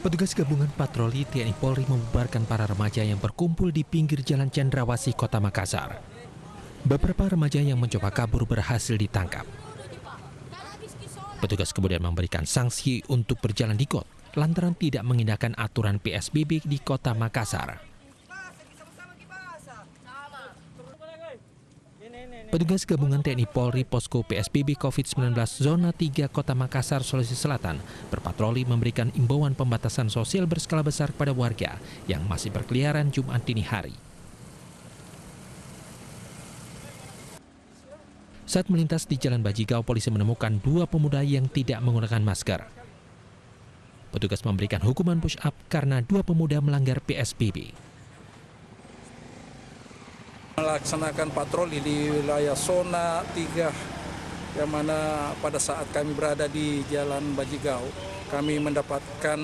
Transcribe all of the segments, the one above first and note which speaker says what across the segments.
Speaker 1: Petugas gabungan patroli TNI Polri membubarkan para remaja yang berkumpul di pinggir Jalan Cendrawasih, Kota Makassar. Beberapa remaja yang mencoba kabur berhasil ditangkap. Petugas kemudian memberikan sanksi untuk berjalan di got lantaran tidak mengindahkan aturan PSBB di Kota Makassar. Petugas gabungan TNI Polri Posko PSBB COVID-19 Zona 3 Kota Makassar, Sulawesi Selatan berpatroli memberikan imbauan pembatasan sosial berskala besar kepada warga yang masih berkeliaran Jumat dini hari. Saat melintas di Jalan Bajigau, polisi menemukan 2 pemuda yang tidak menggunakan masker. Petugas memberikan hukuman push up karena 2 pemuda melanggar PSBB.
Speaker 2: Melaksanakan patroli di wilayah zona 3 yang mana pada saat kami berada di Jalan Bajigau, kami mendapatkan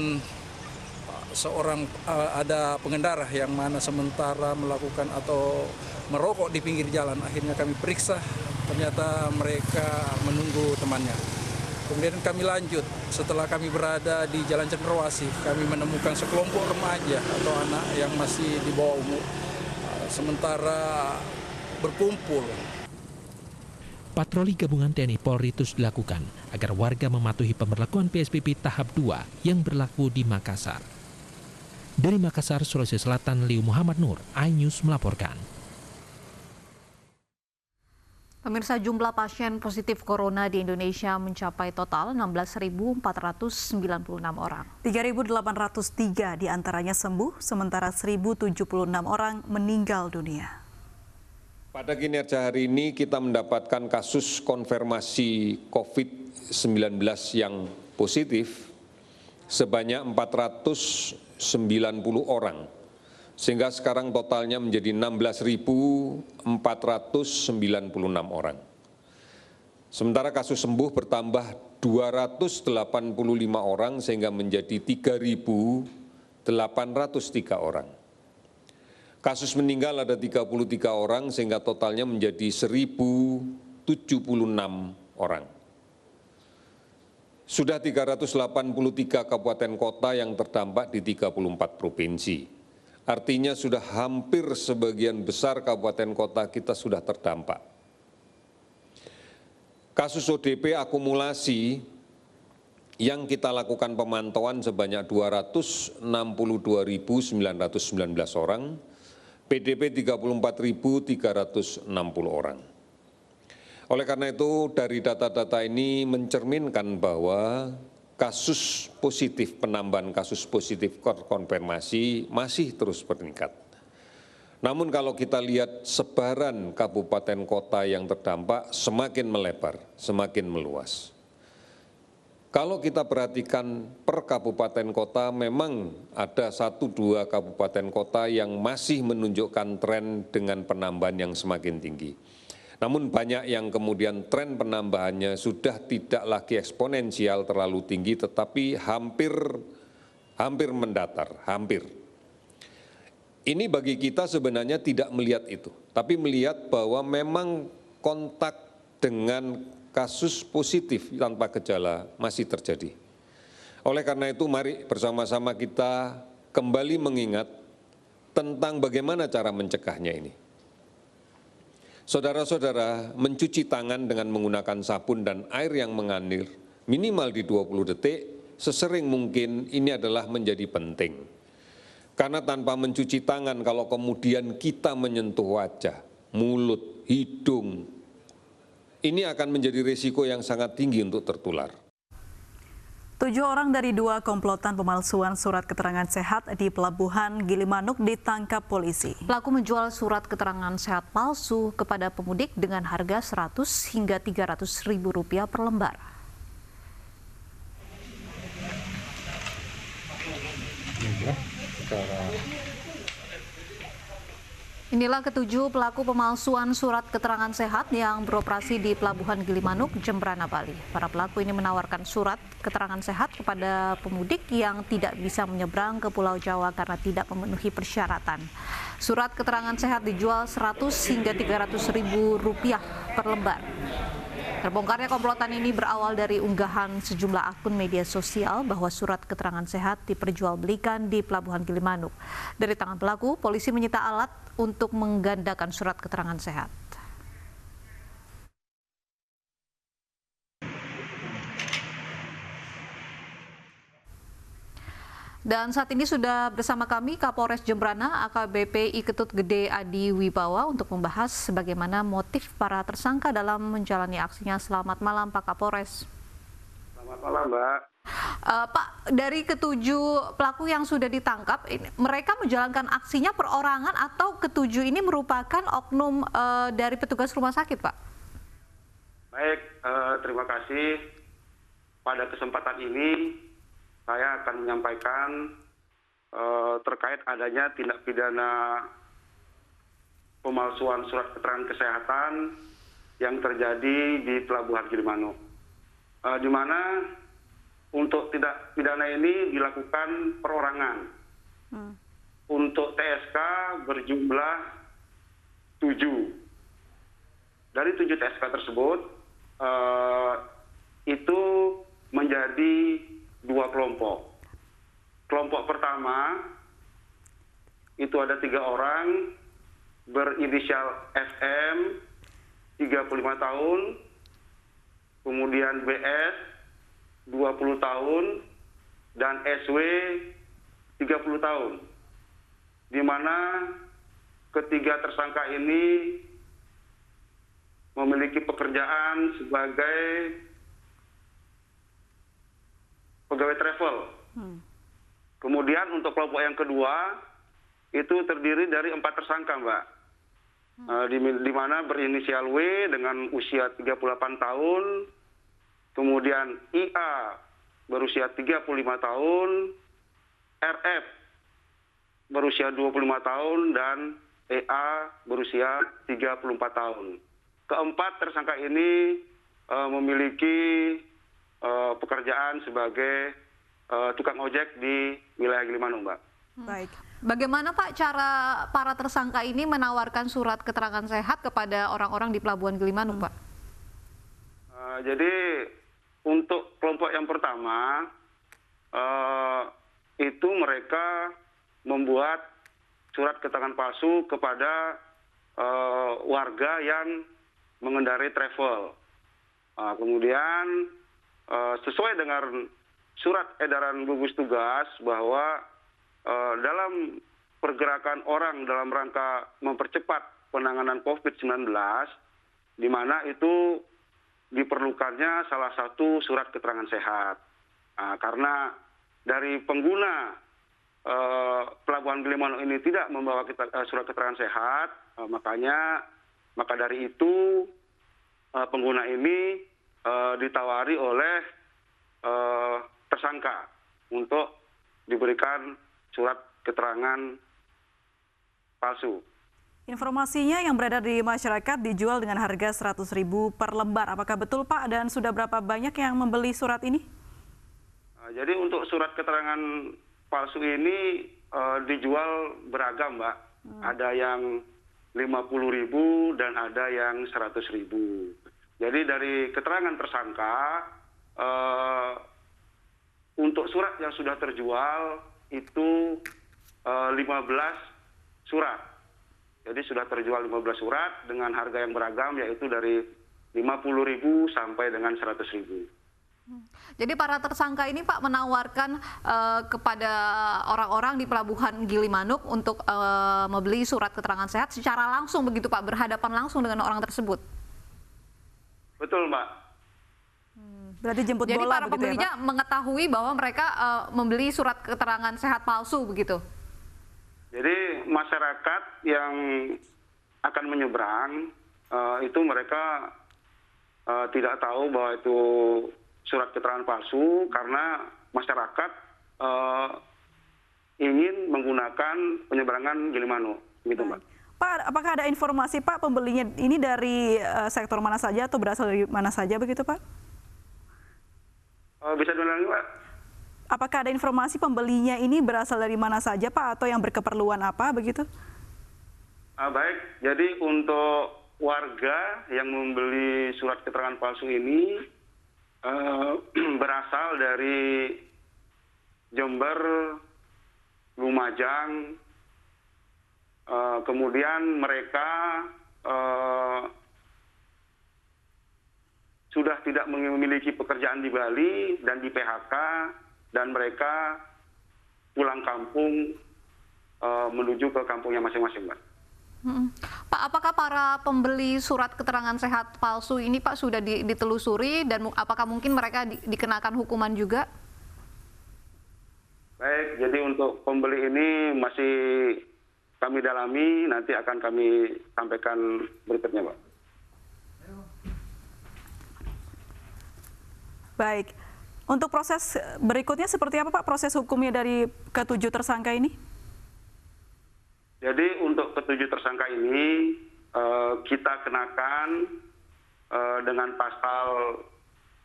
Speaker 2: ada pengendara yang mana sementara melakukan atau merokok di pinggir jalan. Akhirnya kami periksa, ternyata mereka menunggu temannya. Kemudian kami lanjut, setelah kami berada di Jalan Cendrawasih, kami menemukan sekelompok remaja atau anak yang masih di bawah umur. Sementara berkumpul.
Speaker 1: Patroli gabungan TNI Polri terus dilakukan agar warga mematuhi pemberlakuan PSBB tahap 2 yang berlaku di Makassar. Dari Makassar, Sulawesi Selatan, Liu Muhammad Nur, iNews melaporkan.
Speaker 3: Pemirsa, jumlah pasien positif corona di Indonesia mencapai total 16.496 orang.
Speaker 4: 3.803 diantaranya sembuh, sementara 1.076 orang meninggal dunia.
Speaker 5: Pada kinerja hari ini kita mendapatkan kasus konfirmasi COVID-19 yang positif sebanyak 490 orang. Sehingga sekarang totalnya menjadi 16.496 orang. Sementara kasus sembuh bertambah 285 orang sehingga menjadi 3.803 orang. Kasus meninggal ada 33 orang sehingga totalnya menjadi 1.076 orang. Sudah 383 kabupaten kota yang terdampak di 34 provinsi. Artinya sudah hampir sebagian besar kabupaten kota kita sudah terdampak. Kasus ODP akumulasi yang kita lakukan pemantauan sebanyak 262.919 orang, PDP 34.360 orang. Oleh karena itu, dari data-data ini mencerminkan bahwa kasus positif, penambahan kasus positif konfirmasi masih terus meningkat. Namun kalau kita lihat sebaran kabupaten kota yang terdampak semakin melebar, semakin meluas. Kalau kita perhatikan per kabupaten kota memang ada 1-2 kabupaten kota yang masih menunjukkan tren dengan penambahan yang semakin tinggi. Namun banyak yang kemudian tren penambahannya sudah tidak lagi eksponensial terlalu tinggi tetapi hampir mendatar, hampir. Ini bagi kita sebenarnya tidak melihat itu, tapi melihat bahwa memang kontak dengan kasus positif tanpa gejala masih terjadi. Oleh karena itu mari bersama-sama kita kembali mengingat tentang bagaimana cara mencegahnya ini. Saudara-saudara, mencuci tangan dengan menggunakan sabun dan air yang mengalir minimal di 20 detik, sesering mungkin ini adalah menjadi penting. Karena tanpa mencuci tangan, kalau kemudian kita menyentuh wajah, mulut, hidung, ini akan menjadi risiko yang sangat tinggi untuk tertular.
Speaker 4: 7 orang dari 2 komplotan pemalsuan surat keterangan sehat di Pelabuhan Gilimanuk ditangkap polisi.
Speaker 3: Pelaku menjual surat keterangan sehat palsu kepada pemudik dengan harga 100 hingga 300 ribu rupiah per lembar. Inilah ketujuh pelaku pemalsuan surat keterangan sehat yang beroperasi di Pelabuhan Gilimanuk, Jembrana, Bali. Para pelaku ini menawarkan surat keterangan sehat kepada pemudik yang tidak bisa menyeberang ke Pulau Jawa karena tidak memenuhi persyaratan. Surat keterangan sehat dijual 100 hingga 300 ribu rupiah per lembar. Terbongkarnya komplotan ini berawal dari unggahan sejumlah akun media sosial bahwa surat keterangan sehat diperjualbelikan di Pelabuhan Gilimanuk. Dari tangan pelaku, polisi menyita alat untuk menggandakan surat keterangan sehat. Dan saat ini sudah bersama kami Kapolres Jembrana AKBP I Ketut Gede Adi Wibawa untuk membahas bagaimana motif para tersangka dalam menjalani aksinya. Selamat malam Pak Kapolres.
Speaker 6: Selamat malam Mbak.
Speaker 3: Pak, dari ketujuh pelaku yang sudah ditangkap, mereka menjalankan aksinya perorangan atau ketujuh ini merupakan oknum dari petugas rumah sakit, Pak?
Speaker 6: Baik, terima kasih. Pada kesempatan ini saya akan menyampaikan terkait adanya tindak pidana pemalsuan surat keterangan kesehatan yang terjadi di Pelabuhan Gilimanuk. Di mana untuk tindak pidana ini dilakukan perorangan. Untuk TSK berjumlah 7. Dari 7 TSK tersebut, itu menjadi 2 kelompok. Kelompok pertama itu ada 3 orang berinisial FM 35 tahun, kemudian BS 20 tahun, dan SW 30 tahun. Di mana ketiga tersangka ini memiliki pekerjaan sebagai pegawai travel. Kemudian untuk kelompok yang kedua itu terdiri dari 4 tersangka, Mbak. Di mana berinisial W dengan usia 38 tahun, kemudian IA berusia 35 tahun, RF berusia 25 tahun, dan EA berusia 34 tahun. Keempat tersangka ini memiliki pekerjaan sebagai tukang ojek di wilayah Gilimanuk, Mbak.
Speaker 3: Baik. Bagaimana Pak cara para tersangka ini menawarkan surat keterangan sehat kepada orang-orang di Pelabuhan Gilimanuk, Pak?
Speaker 6: Jadi untuk kelompok yang pertama itu mereka membuat surat keterangan palsu kepada warga yang mengendarai travel. Kemudian sesuai dengan surat edaran gugus tugas bahwa dalam pergerakan orang dalam rangka mempercepat penanganan COVID-19, di mana itu diperlukannya salah satu surat keterangan sehat. Karena dari pengguna Pelabuhan Gilimanuk ini tidak membawa surat keterangan sehat, maka dari itu pengguna ini ditawari oleh tersangka untuk diberikan surat keterangan palsu.
Speaker 4: Informasinya yang beredar di masyarakat dijual dengan harga Rp100.000 per lembar. Apakah betul Pak, dan sudah berapa banyak yang membeli surat ini?
Speaker 6: Jadi untuk surat keterangan palsu ini dijual beragam, Mbak. Ada yang Rp50.000 dan ada yang Rp100.000. Jadi dari keterangan tersangka, untuk surat yang sudah terjual itu 15 surat. Jadi sudah terjual 15 surat dengan harga yang beragam, yaitu dari Rp50.000 sampai dengan Rp100.000.
Speaker 3: Jadi para tersangka ini Pak menawarkan kepada orang-orang di Pelabuhan Gilimanuk untuk membeli surat keterangan sehat secara langsung begitu Pak, berhadapan langsung dengan orang tersebut?
Speaker 6: Betul, Mbak.
Speaker 4: Berarti jemput bola.
Speaker 3: Jadi para
Speaker 4: begitu
Speaker 3: pembelinya
Speaker 4: ya, Pak?
Speaker 3: mengetahui bahwa mereka membeli surat keterangan sehat palsu begitu?
Speaker 6: Jadi masyarakat yang akan menyeberang itu mereka tidak tahu bahwa itu surat keterangan palsu karena masyarakat ingin menggunakan penyeberangan Gilimanuk, gitu, Mbak.
Speaker 4: Pak, apakah ada informasi Pak pembelinya ini dari sektor mana saja atau berasal dari mana saja begitu Pak?
Speaker 6: Bisa diulangi, Pak?
Speaker 4: Apakah ada informasi pembelinya ini berasal dari mana saja Pak, atau yang berkeperluan apa begitu?
Speaker 6: Baik, jadi untuk warga yang membeli surat keterangan palsu ini berasal dari Jember, Lumajang, kemudian mereka sudah tidak memiliki pekerjaan di Bali dan di PHK, dan mereka pulang kampung menuju ke kampungnya masing-masing, Mbak.
Speaker 3: Pak, apakah para pembeli surat keterangan sehat palsu ini, Pak, sudah ditelusuri dan apakah mungkin mereka dikenakan hukuman juga?
Speaker 6: Baik, jadi untuk pembeli ini masih kami dalami, nanti akan kami sampaikan berikutnya, Pak.
Speaker 4: Baik, untuk proses berikutnya seperti apa, Pak, proses hukumnya dari ketujuh tersangka ini?
Speaker 6: Jadi untuk ketujuh tersangka ini kita kenakan dengan pasal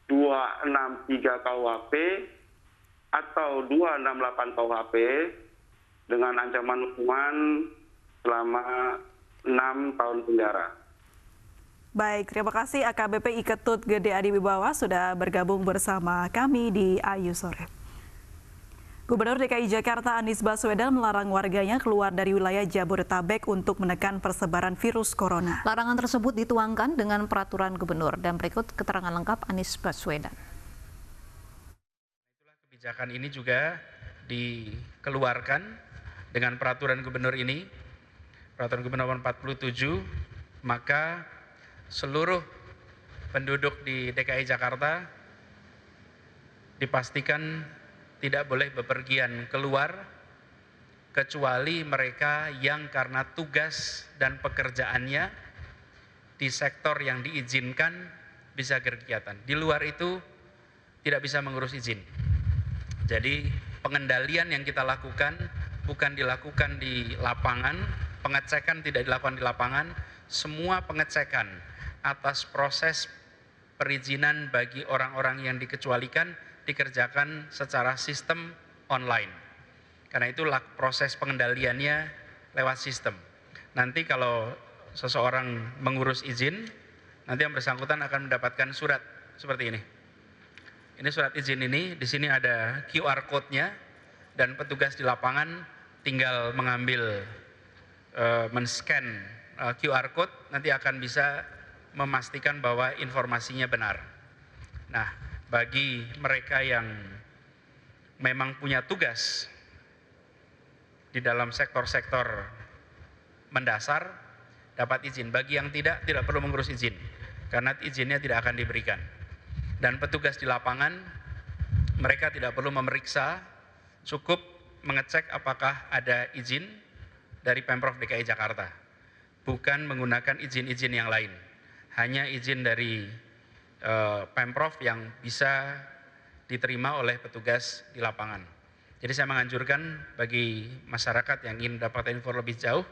Speaker 6: 263 KUHP atau 268 KUHP dengan ancaman hukuman selama 6 tahun penjara.
Speaker 4: Baik, terima kasih AKBP Iketut Gede Adi Wibawa sudah bergabung bersama kami di Ayu Sore. Gubernur DKI Jakarta Anies Baswedan melarang warganya keluar dari wilayah Jabodetabek untuk menekan persebaran virus corona.
Speaker 3: Larangan tersebut dituangkan dengan peraturan gubernur dan berikut keterangan lengkap Anies Baswedan.
Speaker 7: Itulah kebijakan ini juga dikeluarkan dengan peraturan gubernur ini, peraturan gubernur nomor 47, maka seluruh penduduk di DKI Jakarta dipastikan tidak boleh bepergian keluar kecuali mereka yang karena tugas dan pekerjaannya di sektor yang diizinkan bisa berkegiatan. Di luar itu tidak bisa mengurus izin. Jadi pengendalian yang kita lakukan bukan dilakukan di lapangan, pengecekan tidak dilakukan di lapangan, semua pengecekan atas proses perizinan bagi orang-orang yang dikecualikan dikerjakan secara sistem online. Karena itu proses pengendaliannya lewat sistem. Nanti kalau seseorang mengurus izin, nanti yang bersangkutan akan mendapatkan surat seperti ini. Ini surat izin ini, di sini ada QR code-nya dan petugas di lapangan tinggal mengambil, men-scan QR code, nanti akan bisa memastikan bahwa informasinya benar. Nah, bagi mereka yang memang punya tugas di dalam sektor-sektor mendasar dapat izin. Bagi yang tidak perlu mengurus izin karena izinnya tidak akan diberikan. Dan petugas di lapangan mereka tidak perlu memeriksa, cukup mengecek apakah ada izin dari Pemprov DKI Jakarta. Bukan menggunakan izin-izin yang lain. Hanya izin dari Pemprov yang bisa diterima oleh petugas di lapangan. Jadi saya menganjurkan bagi masyarakat yang ingin mendapatkan info lebih jauh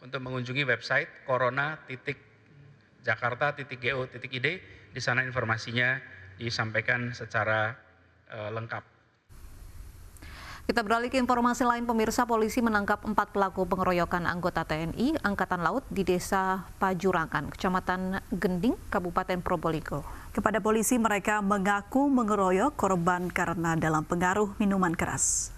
Speaker 7: untuk mengunjungi website corona.jakarta.go.id. Di sana informasinya disampaikan secara lengkap.
Speaker 3: Kita beralih ke informasi lain, pemirsa. Polisi menangkap 4 pelaku pengeroyokan anggota TNI Angkatan Laut di Desa Pajurangan, Kecamatan Gending, Kabupaten Probolinggo.
Speaker 4: Kepada polisi, mereka mengaku mengeroyok korban karena dalam pengaruh minuman keras.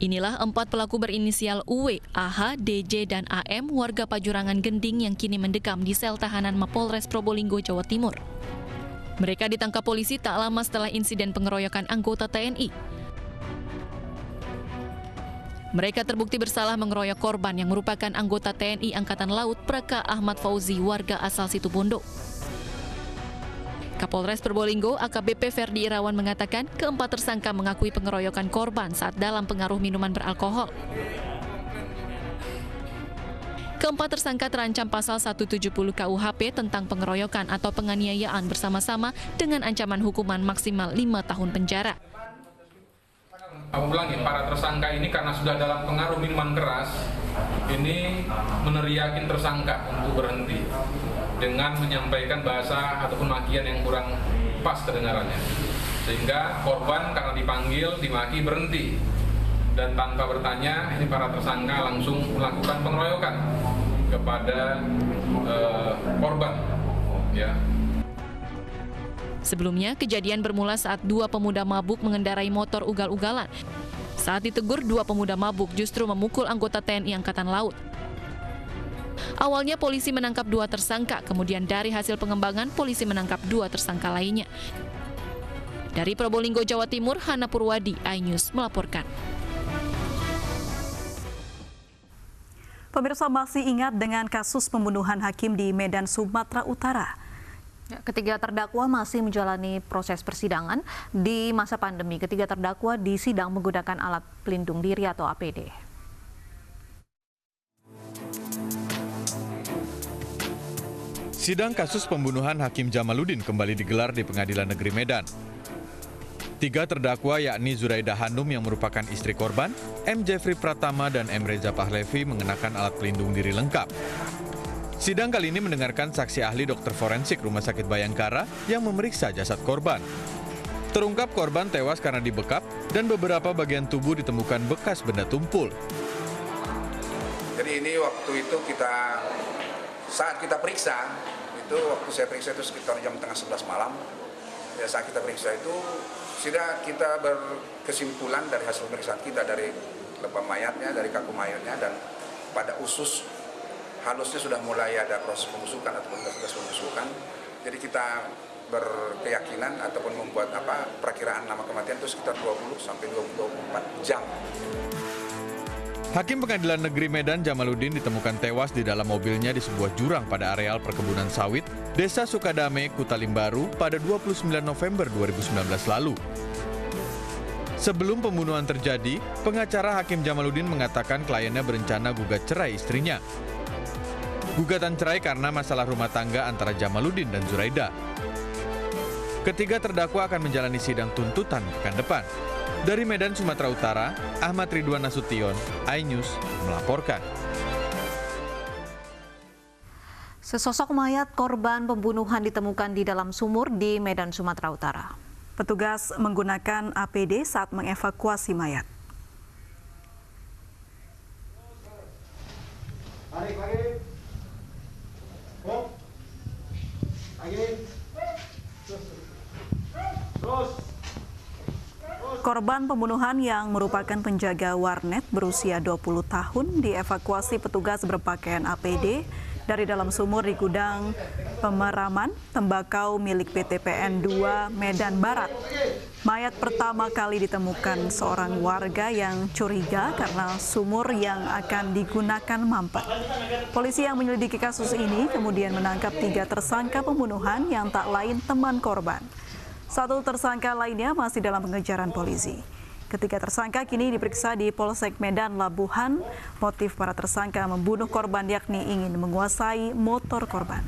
Speaker 8: Inilah 4 pelaku berinisial UW, AH, DJ, dan AM warga Pajurangan Gending yang kini mendekam di sel tahanan Mapolres Probolinggo, Jawa Timur. Mereka ditangkap polisi tak lama setelah insiden pengeroyokan anggota TNI. Mereka terbukti bersalah mengeroyok korban yang merupakan anggota TNI Angkatan Laut Praka Ahmad Fauzi, warga asal Situbondo. Kapolres Probolinggo AKBP Ferdi Irawan mengatakan keempat tersangka mengakui pengeroyokan korban saat dalam pengaruh minuman beralkohol. Keempat tersangka terancam pasal 170 KUHP tentang pengeroyokan atau penganiayaan bersama-sama dengan ancaman hukuman maksimal 5 tahun penjara.
Speaker 9: Ulangi, para tersangka ini karena sudah dalam pengaruh minuman keras, ini meneriakin tersangka untuk berhenti dengan menyampaikan bahasa ataupun makian yang kurang pas kedengarannya. Sehingga korban karena dipanggil, dimaki, berhenti. dan tanpa bertanya ini para tersangka langsung melakukan pengeroyokan kepada korban. Ya.
Speaker 8: Sebelumnya, kejadian bermula saat dua pemuda mabuk mengendarai motor ugal-ugalan. Saat ditegur, dua pemuda mabuk justru memukul anggota TNI Angkatan Laut. Awalnya polisi menangkap dua tersangka, kemudian dari hasil pengembangan polisi menangkap dua tersangka lainnya. Dari Probolinggo, Jawa Timur, Hana Purwadi, iNews melaporkan.
Speaker 4: Pemirsa masih ingat dengan kasus pembunuhan hakim di Medan, Sumatera Utara.
Speaker 3: Ketiga terdakwa masih menjalani proses persidangan. Di masa pandemi, ketiga terdakwa disidang menggunakan alat pelindung diri atau APD.
Speaker 10: Sidang kasus pembunuhan Hakim Jamaluddin kembali digelar di Pengadilan Negeri Medan. Tiga terdakwa yakni Zuraida Hanum yang merupakan istri korban, M. Jeffrey Pratama dan M. Reza Pahlevi mengenakan alat pelindung diri lengkap. Sidang kali ini mendengarkan saksi ahli dokter forensik Rumah Sakit Bayangkara yang memeriksa jasad korban. Terungkap korban tewas karena dibekap dan beberapa bagian tubuh ditemukan bekas benda tumpul.
Speaker 11: Jadi ini waktu itu saat kita periksa, waktu saya periksa itu sekitar jam tengah 11 malam. Ya, saat kita periksa itu, sudah kita berkesimpulan dari hasil pemeriksaan kita, dari lebam mayatnya, dari kaku mayatnya, dan pada usus halusnya sudah mulai ada proses pembusukan ataupun tugas pembusukan. Jadi kita berkeyakinan ataupun membuat perakiraan lama kematian itu sekitar 20 sampai 24 jam.
Speaker 10: Hakim Pengadilan Negeri Medan Jamaluddin ditemukan tewas di dalam mobilnya di sebuah jurang pada areal perkebunan sawit, Desa Sukadame, Kutalimbaru pada 29 November 2019 lalu. Sebelum pembunuhan terjadi, pengacara Hakim Jamaluddin mengatakan kliennya berencana gugat cerai istrinya. Gugatan cerai karena masalah rumah tangga antara Jamaluddin dan Zuraida. Ketiga terdakwa akan menjalani sidang tuntutan pekan depan. Dari Medan, Sumatera Utara, Ahmad Ridwan Nasution, iNews melaporkan.
Speaker 3: Sesosok mayat korban pembunuhan ditemukan di dalam sumur di Medan, Sumatera Utara.
Speaker 4: Petugas menggunakan APD saat mengevakuasi mayat. Korban pembunuhan yang merupakan penjaga warnet berusia 20 tahun dievakuasi petugas berpakaian APD dari dalam sumur di gudang pemeraman tembakau milik PT PN 2 Medan Barat. Mayat pertama kali ditemukan seorang warga yang curiga karena sumur yang akan digunakan mampet. Polisi yang menyelidiki kasus ini kemudian menangkap 3 tersangka pembunuhan yang tak lain teman korban. 1 tersangka lainnya masih dalam pengejaran polisi. Ketiga tersangka kini diperiksa di Polsek Medan Labuhan. Motif para tersangka membunuh korban yakni ingin menguasai motor korban.